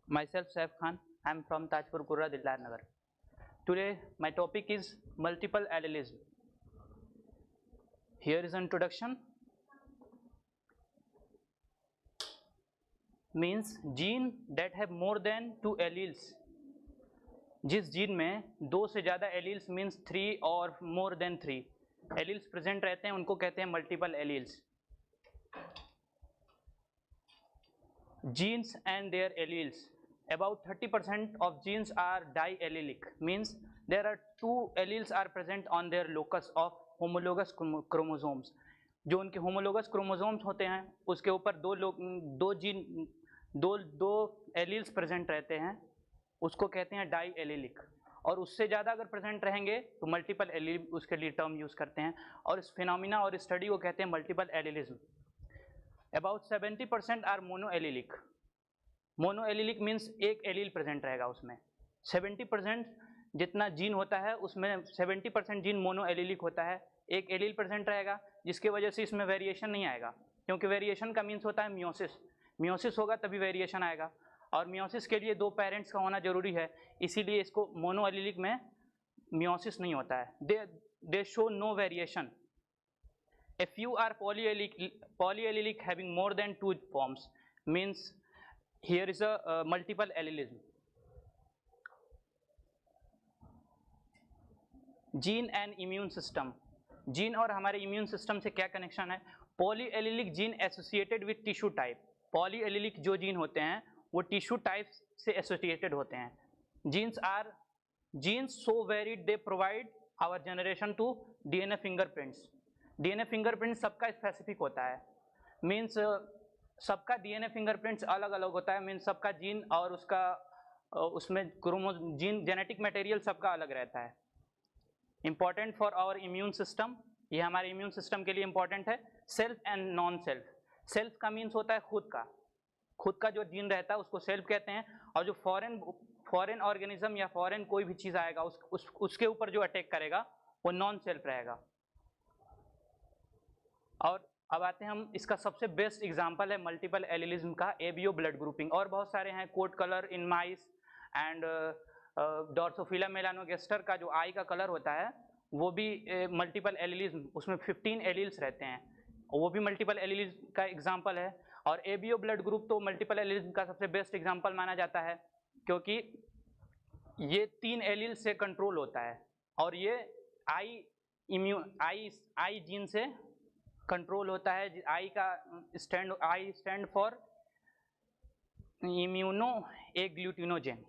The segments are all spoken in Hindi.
Myself Saif Khan. I am from Tajpur Kurra, Dillar Nagar. Today my topic is multiple allelism. Here is an introduction. Means gene that have more than 2 alleles. जिस जीन में 2 से ज़्यादा एलील्स मीन्स 3 और मोर देन 3 एलील्स प्रेजेंट रहते हैं उनको कहते हैं multiple alleles. Genes and their alleles. About 30% of genes are diallelic, means there are 2 alleles are present on their locus of homologous chromosomes. जो उनके homologous chromosomes होते हैं उसके ऊपर दो एलील्स प्रेजेंट रहते हैं, उसको कहते हैं डाईएलेलिक. और उससे ज़्यादा अगर प्रेजेंट रहेंगे तो मल्टीपल एलील उसके लिए टर्म यूज़ करते हैं. और इस फिनोमिना और स्टडी को कहते हैं multiple allelism. About 70% are monoallelic. Monoallelic means एक एलील प्रेजेंट रहेगा उसमें. 70% जितना जीन होता है उसमें 70% जीन मोनोएलिलिक होता है, एक एलील प्रेजेंट रहेगा जिसकी वजह से इसमें वेरिएशन नहीं आएगा, क्योंकि वेरिएशन का मीन्स होता है मियोसिस. मियोसिस होगा तभी वेरिएशन आएगा और मियोसिस के लिए 2 पेरेंट्स का होना जरूरी है, इसीलिए इसको मोनोएलिलिक में मियोसिस नहीं होता है. They show no variation. A few are polyallelic having more than 2 forms, means here is a multiple allelism. Gene and immune system. Gene और हमारे इम्यून सिस्टम से क्या कनेक्शन है? Polyallelic gene associated with tissue type. Polyallelic जो जीन होते हैं वो टिश्यू टाइप से एसोसिएटेड होते हैं. Genes so varied they provide our generation to DNA fingerprints. DNA fingerprint सबका स्पेसिफिक होता है, मीन्स सबका डीएनए फिंगरप्रिंट्स अलग अलग होता है, मीन्स सबका जीन और उसका उसमें जीन जेनेटिक मटेरियल सबका अलग रहता है. Important for our immune system, ये हमारे इम्यून सिस्टम के लिए इंपॉर्टेंट है. Self and non self. Self का मीन्स होता है खुद का जो जीन रहता है उसको सेल्फ कहते हैं, और जो फॉरेन ऑर्गेनिज्म या फॉरेन कोई भी चीज़ आएगा उसके ऊपर जो अटैक करेगा वो नॉन सेल्फ रहेगा. और अब आते हैं हम, इसका सबसे बेस्ट एग्जांपल है मल्टीपल एलिलिज्म का एबियो ब्लड ग्रुपिंग. और बहुत सारे हैं, coat colour in mice and Drosophila melanogaster का जो आई का कलर होता है वो भी मल्टीपल एलिलिज्म, उसमें 15 एलील्स रहते हैं, वो भी मल्टीपल एलिलिज्म का एग्जांपल है. और एबियो ब्लड ग्रुप तो मल्टीपल एलिलिज्म का सबसे बेस्ट एग्जांपल माना जाता है, क्योंकि ये 3 एलील से कंट्रोल होता है और ये आई जीन से कंट्रोल होता है. I stand for immuno agglutinogen.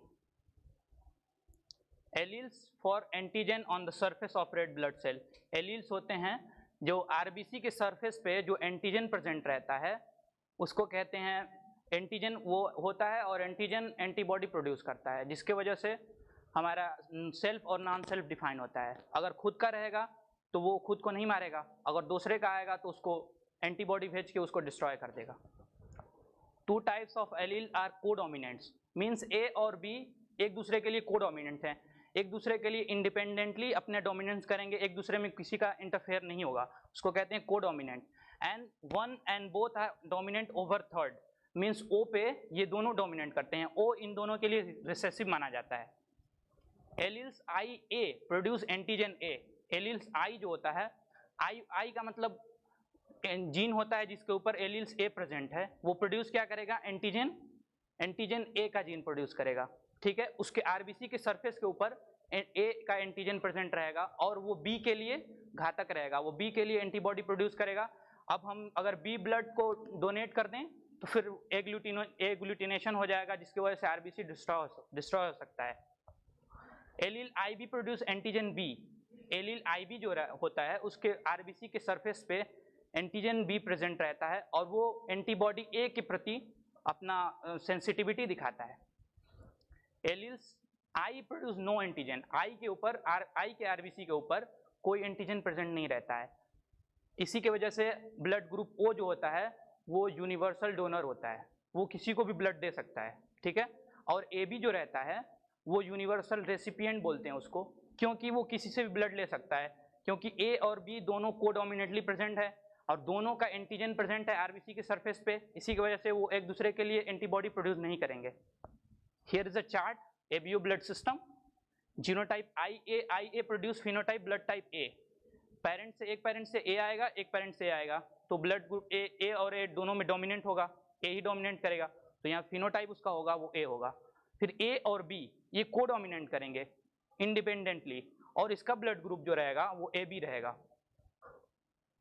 Alleles for antigen on the surface of red blood cell. Alleles होते हैं जो आरबीसी के सरफेस पे जो एंटीजन प्रेजेंट रहता है उसको कहते हैं एंटीजन. वो होता है और एंटीजन एंटीबॉडी प्रोड्यूस करता है, जिसके वजह से हमारा सेल्फ और नॉन सेल्फ डिफाइन होता है. अगर खुद का रहेगा तो वो खुद को नहीं मारेगा, अगर दूसरे का आएगा तो उसको एंटीबॉडी भेज के उसको डिस्ट्रॉय कर देगा. 2 types of allele are codominants. Means A और बी एक दूसरे के लिए कोडोमिनेंट हैं, एक दूसरे के लिए इंडिपेंडेंटली अपने डोमिनेंस करेंगे, एक दूसरे में किसी का इंटरफेयर नहीं होगा, उसको कहते हैं codominant. And one and both are dominant over third. Means O पे ये दोनों डोमिनेंट करते हैं, ओ इन दोनों के लिए रिसेसिव माना जाता है. Alleles I A produce antigen A. Alleles I जो होता है, आई का मतलब जीन होता है जिसके ऊपर एलील्स ए प्रेजेंट है, वो प्रोड्यूस क्या करेगा? एंटीजन ए का जीन प्रोड्यूस करेगा. ठीक है, उसके आरबीसी के सरफेस के ऊपर ए का एंटीजन प्रेजेंट रहेगा और वो बी के लिए घातक रहेगा, वो बी के लिए एंटीबॉडी प्रोड्यूस करेगा. अब हम अगर बी ब्लड को डोनेट कर दें तो फिर एग्लूटिनेशन हो जाएगा, जिसकी वजह से आरबीसी डिस्ट्रॉय हो सकता है. Allele I B produce antigen B. Allele I B जो होता है उसके आरबीसी के सरफेस पे एंटीजन बी प्रेजेंट रहता है और वो एंटीबॉडी ए के प्रति अपना सेंसिटिविटी दिखाता है. Alleles I produce no antigen. I के आरबीसी के ऊपर कोई एंटीजन प्रेजेंट नहीं रहता है. इसी के वजह से ब्लड ग्रुप ओ जो होता है वो यूनिवर्सल डोनर होता है, वो किसी को भी ब्लड दे सकता है. ठीक है, और ए बी जो रहता है वो यूनिवर्सल रेसिपिएंट बोलते हैं उसको, क्योंकि वो किसी से भी ब्लड ले सकता है, क्योंकि ए और बी दोनों कोडोमिनेटली प्रेजेंट है और दोनों का एंटीजन प्रेजेंट है आरबीसी के सरफेस पे. इसी की वजह से वो एक दूसरे के लिए एंटीबॉडी प्रोड्यूस नहीं करेंगे. Here is a chart, ABO blood system. Genotype IA produce phenotype blood type A. Parent से एक पेरेंट से A आएगा, एक पेरेंट से A आएगा, तो ब्लड ग्रुप A और A दोनों में डोमिनेंट होगा, A ही डोमिनेंट करेगा, तो यहाँ फिनोटाइप उसका होगा वो A होगा. फिर A और B ये को डोमिनेंट करेंगे इंडिपेंडेंटली, और इसका ब्लड ग्रुप जो रहेगा वो AB रहेगा.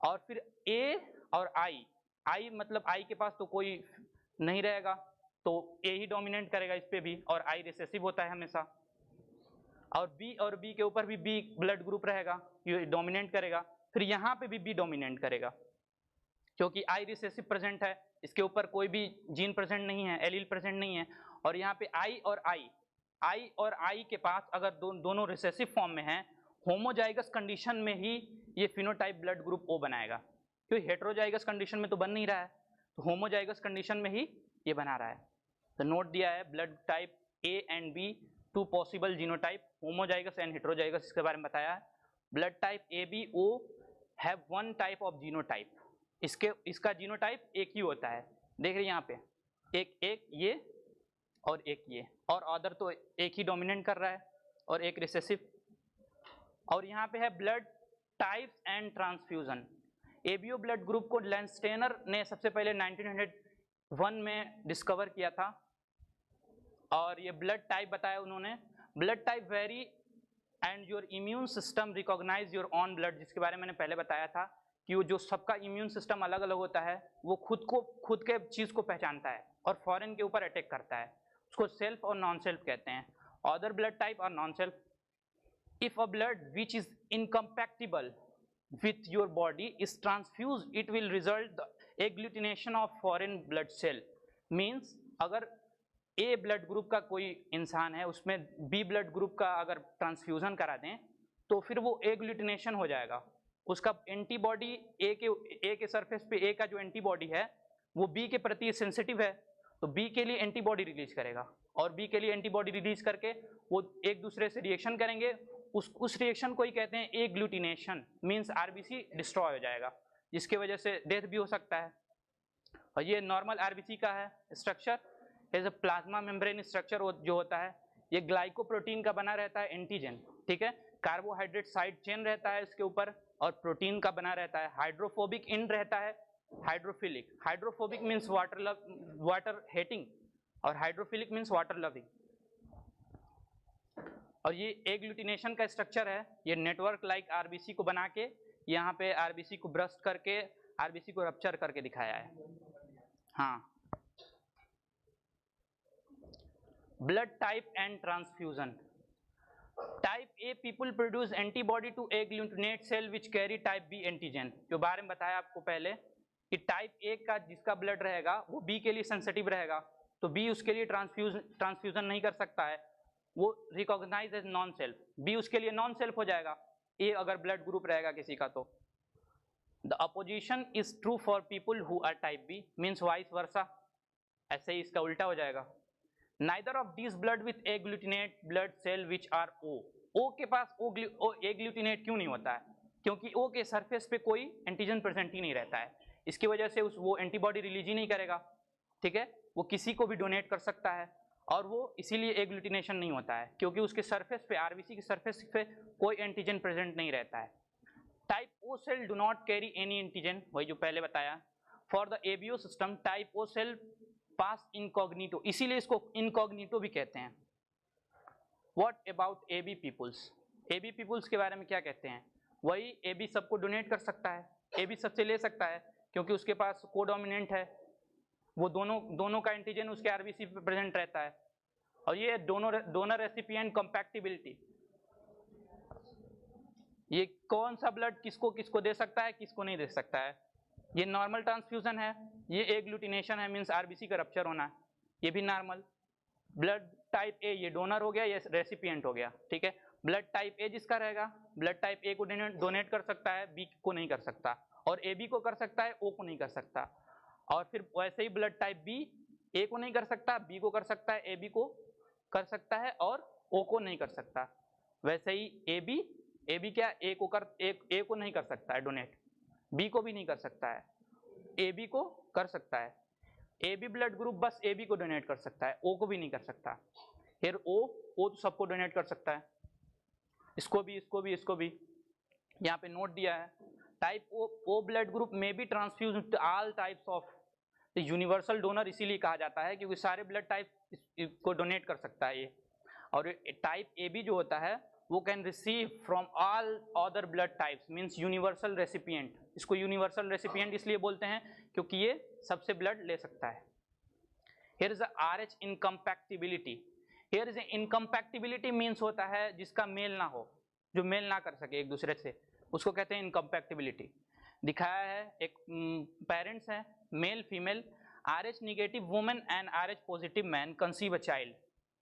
और फिर A और I मतलब I के पास तो कोई नहीं रहेगा, तो A ही डोमिनेंट करेगा इस पे भी, और I रिसेसिव होता है हमेशा. और B के ऊपर भी B ब्लड ग्रुप रहेगा, ये डोमिनेंट करेगा. फिर यहाँ पे भी B डोमिनेंट करेगा, क्योंकि I रिसेसिव प्रेजेंट है, इसके ऊपर कोई भी जीन प्रेजेंट नहीं है, एलील प्रेजेंट नहीं है. और यहाँ पे I और I के पास अगर दोनों रिसेसिव फॉर्म में हैं, होमोजाइगस कंडीशन में ही ये फिनोटाइप ब्लड ग्रुप O बनाएगा, क्योंकि हेटेरोजाइगस कंडीशन में तो बन नहीं रहा है, तो होमोजाइगस कंडीशन में ही ये बना रहा है. तो नोट दिया है blood type A and B, two possible genotype, homozygous and heterozygous, इसके बारे में बताया है. Blood type ABO have one type of genotype, इसका जीनोटाइप एक ही होता है. देख रहे हैं यहाँ पे एक ये और एक ये, और अदर तो एक ही डोमिनेंट कर रहा है और एक रिसेसिव. और यहाँ पे है blood types and transfusion. ABO blood group को लैंस्टेनर ने सबसे पहले 1901 में डिस्कवर किया था, और ये ब्लड टाइप बताया उन्होंने. Blood type very and your immune system recognise your own blood, जिसके बारे में मैंने पहले बताया था कि वो जो सबका इम्यून सिस्टम अलग अलग होता है, वो खुद के चीज को पहचानता है और फॉरेन के ऊपर अटैक करता है, उसको सेल्फ और नॉन सेल्फ कहते हैं. अदर ब्लड टाइप और non self. If a blood which is incompatible with your body is transfused, it will result the agglutination of foreign blood cell. Means अगर A ब्लड ग्रुप का कोई इंसान है, उसमें B ब्लड ग्रुप का अगर ट्रांसफ्यूजन करा दें, तो फिर वो एग्लूटिनेशन हो जाएगा. उसका एंटीबॉडी A के सरफेस पे A का जो एंटीबॉडी है वो B के प्रति सेंसिटिव है, तो B के लिए एंटीबॉडी रिलीज करेगा, और B के लिए एंटीबॉडी रिलीज करके वो एक दूसरे से रिएक्शन करेंगे. उस रिएक्शन को ही कहते हैं एग्लूटिनेशन. मींस RBC डिस्ट्रॉय हो जाएगा, जिसके वजह से डेथ भी हो सकता है. और ये नॉर्मल RBC का है structure. As a plasma membrane structure जो होता है, ये ग्लाइकोप्रोटीन का बना रहता है, एंटीजन, ठीक है. कार्बोहाइड्रेट साइड चेन रहता है इसके ऊपर, और प्रोटीन का बना रहता है. हाइड्रोफोबिक इंड रहता है, hydrophilic. Hydrophobic means water hating, और हाइड्रोफिलिक मीन्स वाटर लविंग. और ये एग्लूटिनेशन का स्ट्रक्चर है, ये नेटवर्क लाइक RBC को बना के यहाँ पे RBC को ब्रस्ट करके RBC को रप्चर करके दिखाया है. हाँ. Blood type and transfusion. Type A people produce antibody to agglutinate cell which carry type B antigen. जो बारे में बताया आपको पहले कि टाइप A का जिसका ब्लड रहेगा वो B के लिए सेंसिटिव रहेगा, तो B उसके लिए ट्रांसफ्यूजन नहीं कर सकता है, वो recognise as non self. B उसके लिए नॉन सेल्फ हो जाएगा A अगर ब्लड ग्रुप रहेगा किसी का. तो the opposition is true for people who are type B, means vice versa, ऐसे ही इसका उल्टा हो जाएगा. Neither of these blood with agglutinate blood cell which are O. O के पास एग्लूटिनेट क्यों नहीं होता है? क्योंकि O के सरफेस पे कोई एंटीजन प्रेजेंट ही नहीं रहता है, इसकी वजह से वो एंटीबॉडी रिलीज ही नहीं करेगा, ठीक है. वो किसी को भी डोनेट कर सकता है, और वो इसीलिए एग्लूटिनेशन नहीं होता है, क्योंकि उसके सरफेस पे RBC के सरफेस पे कोई एंटीजन प्रेजेंट नहीं रहता है. Type O cell do not carry any antigen, वही जो पहले बताया. For the ABO system type O cell pass incognito, इसीलिए इसको इनकॉग्निटो भी कहते हैं. What about AB peoples. AB peoples के बारे में क्या कहते हैं? वही AB सबको डोनेट कर सकता है, AB सबसे ले सकता है, क्योंकि उसके पास कोडोमिनेंट है, वो दोनों का एंटीजन उसके RBC पे प्रेजेंट रहता है. और ये डोनर रेसिपिएंट कंपैटिबिलिटी, ये कौन सा ब्लड किसको दे सकता है, किसको नहीं दे सकता है. ये नॉर्मल ट्रांसफ्यूजन है, ये एग्लूटिनेशन है, मींस RBC का रप्चर होना है, ये भी नॉर्मल. ब्लड टाइप A ये डोनर हो गया, ये रेसिपिएंट हो गया, ठीक है. ब्लड टाइप A जिसका रहेगा, ब्लड टाइप A को डोनेट कर सकता है, B को नहीं कर सकता, और AB को कर सकता है, O को नहीं कर सकता. और फिर वैसे ही ब्लड टाइप B A को नहीं कर सकता, B को कर सकता है, AB को कर सकता है, और O को नहीं कर सकता. वैसे ही AB क्या A को नहीं कर सकता है डोनेट, B को भी नहीं कर सकता है, AB को कर सकता है. AB ब्लड ग्रुप बस AB को डोनेट कर सकता है, O को भी नहीं कर सकता. फिर ओ तो सबको डोनेट कर सकता है, इसको भी, इसको भी, इसको भी। यहाँ पे नोट दिया है, टाइप ओ ब्लड ग्रुप में be transfuse with all types of, universal donor इसीलिए कहा जाता है क्योंकि सारे ब्लड टाइप को डोनेट कर सकता है ये। और टाइप ए बी जो होता है वो can receive from all other blood types, means universal recipient. इसको यूनिवर्सल रेसिपिएंट इसलिए बोलते हैं क्योंकि ये सबसे ब्लड ले सकता है। Here is RH incompatibility. Here is incompatibility means होता है जिसका मेल ना हो, जो मेल ना कर सके एक दूसरे से, उसको कहते हैं इनकम्पैक्टिबिलिटी। दिखाया है एक पेरेंट्स है male female, RH negative women and RH positive man conceive a child.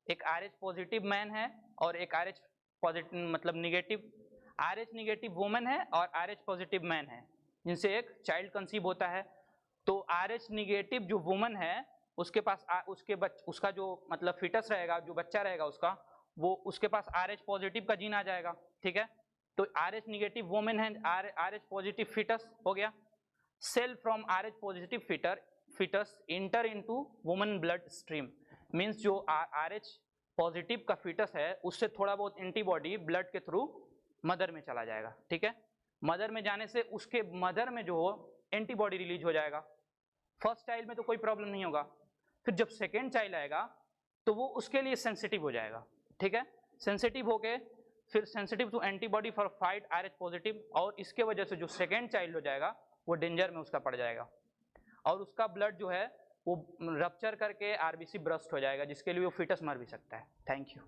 एक RH पॉजिटिव मैन है और एक RH पॉजिटिव मतलब निगेटिव, RH निगेटिव वुमेन है और RH पॉजिटिव मैन है, जिनसे एक चाइल्ड कंसीव होता है। तो RH निगेटिव जो वुमन है उसके पास उसका जो मतलब फिटस रहेगा, जो बच्चा रहेगा उसका, वो उसके पास RH पॉजिटिव का जीन आ जाएगा, ठीक है। तो RH निगेटिव वुमेन है, RH पॉजिटिव फिटस हो गया। Cell from RH positive fetus enter into woman blood stream, means जो RH पॉजिटिव का फिटस है उससे थोड़ा बहुत एंटीबॉडी ब्लड के थ्रू मदर में चला जाएगा, ठीक है। मदर में जाने से उसके मदर में जो एंटीबॉडी रिलीज हो जाएगा। फर्स्ट चाइल्ड में तो कोई प्रॉब्लम नहीं होगा, फिर जब सेकेंड चाइल्ड आएगा तो वो उसके लिए सेंसिटिव हो जाएगा, ठीक है। सेंसिटिव होके फिर sensitive to antibody for fight RH positive, और इसके वजह से जो सेकेंड चाइल्ड हो जाएगा वो डेंजर में उसका पड़ जाएगा और उसका ब्लड जो है वो रप्चर करके RBC ब्रस्ट हो जाएगा, जिसके लिए वो फिटस मर भी सकता है। Thank you.